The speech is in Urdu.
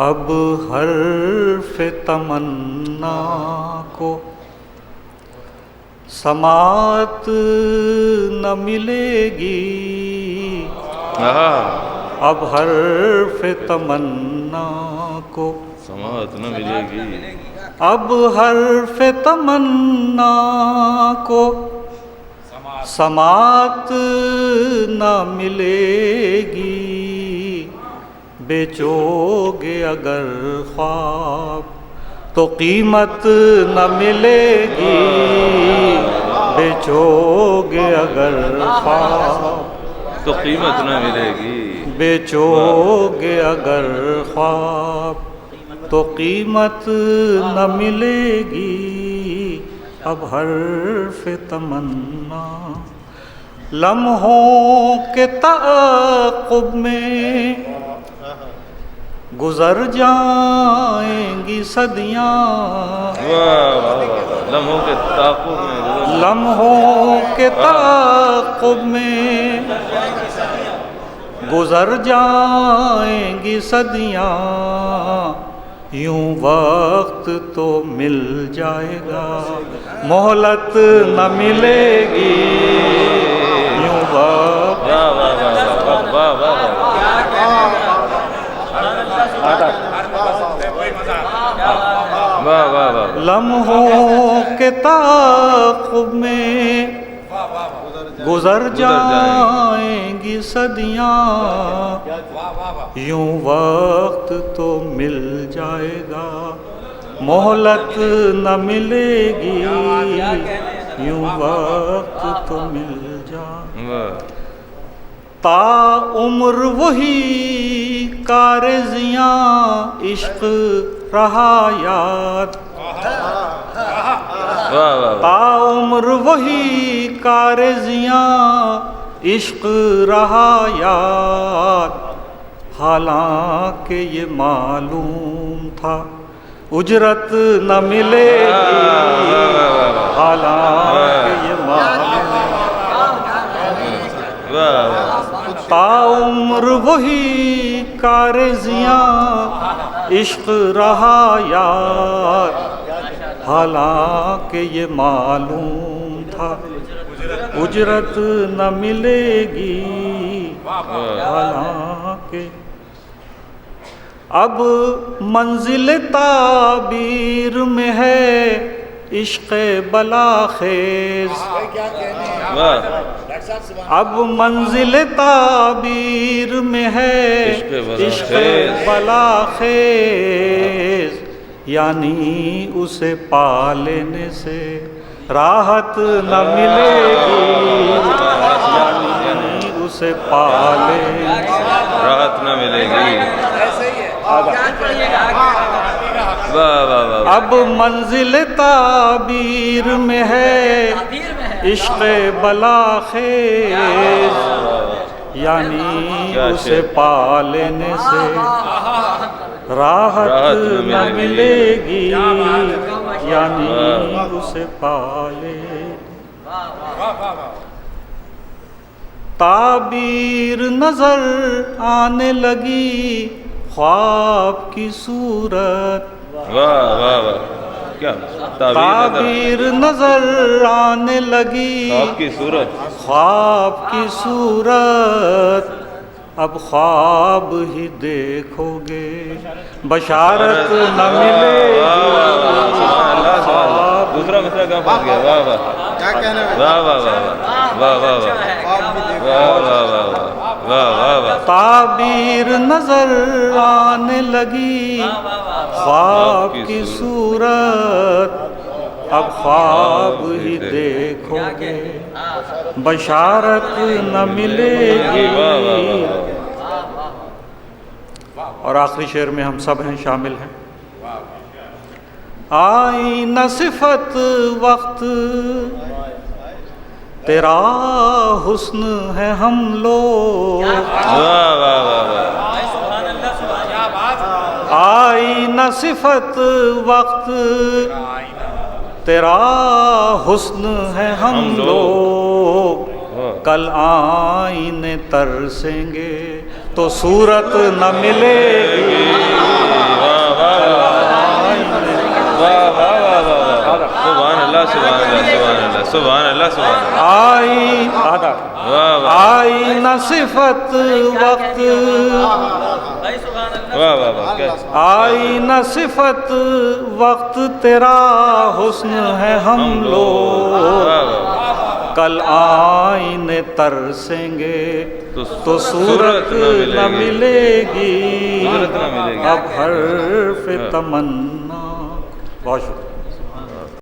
اب حرف تمنا کو سماعت نہ ملے گی، اب حرف تمنا کو سماعت نہ ملے گی، اب حرف تمنا کو سماعت نہ ملے گی، بیچو گے اگر خواب تو قیمت نہ ملے گی، بیچو گے اگر خواب تو قیمت نہ ملے گی، بیچو گے اگر خواب تو قیمت نہ ملے گی، اب حرف تمنا لمحوں کے تعاقب میں گزر جائیں گی صدیاں، لمحوں کے تعاقب میں، لمحوں کے تعاقب میں گزر جائیں گی صدیاں، یوں وقت تو مل جائے گا مہلت نہ ملے گی، یوں وقت لمحوں کے تعاقب میں گزر جائیں گی صدیاں، یوں وقت تو مل جائے گا مہلت نہ ملے گی، یوں وقت تو مل جائے تا عمر وہی کارزیاں عشق رہا یاد، تا عمر وہی کارزیاں عشق رہا یاد، حالانکہ یہ معلوم تھا اجرت نہ ملے گی، حالانکہ یہ معلوم تا عمر وہی کارزیاں عشق رہا یاد، حالانکہ یہ معلوم تھا اجرت نہ ملے گی، حالانکہ اب منزل تعبیر میں ہے عشق بلاخیز، اب منزل تعبیر میں ہے عشق بلاخیز، یعنی اسے پا لینے سے راحت نہ ملے گی، یعنی اسے پا لینے سے راحت نہ ملے گی، اب منزل تعبیر میں ہے عشق بلاخیز، یعنی اسے پا لینے سے راحت نہ ملے گی، یعنی اسے پا لے تعبیر نظر آنے لگی خواب کی صورت، کیا تعبیر نظر آنے لگی خواب کی صورت، خواب کی صورت، اب خواب ہی دیکھو گے بشارت نہ ملے گی، خواب دوسرا مسئلہ کہاں پہنچ گیا، واہ واہ واہ واہ واہ واہ واہ، تعبیر نظر آنے لگی خواب کی صورت، اب خواب ہی دیکھو گے بشارت نہ ملے گی، اور آخری شعر میں ہم سب ہیں شامل ہیں، آئی نہ صفت وقت تیرا حسن ہے ہم لوگ، آئی نہ صفت وقت تیرا حسن ہے ہم لوگ، کل آئینے ترسیں گے تو صورت نہ ملے گی، واہ واہ واہ واہ واہ سبحان اللہ سبحان اللہ سبحان اللہ سبحان اللہ سبحان اللہ آئی واہ واہ آئی نہ صفت وقت واہ واہ واہ کیا آئی نہ صفت وقت تیرا حسن ہے ہم لوگ واہ واہ کل آئینے ترسیں گے تو صورت نہ ملے گی صورت نہ ملے گی اب حرف تمنا. بہت شکریہ.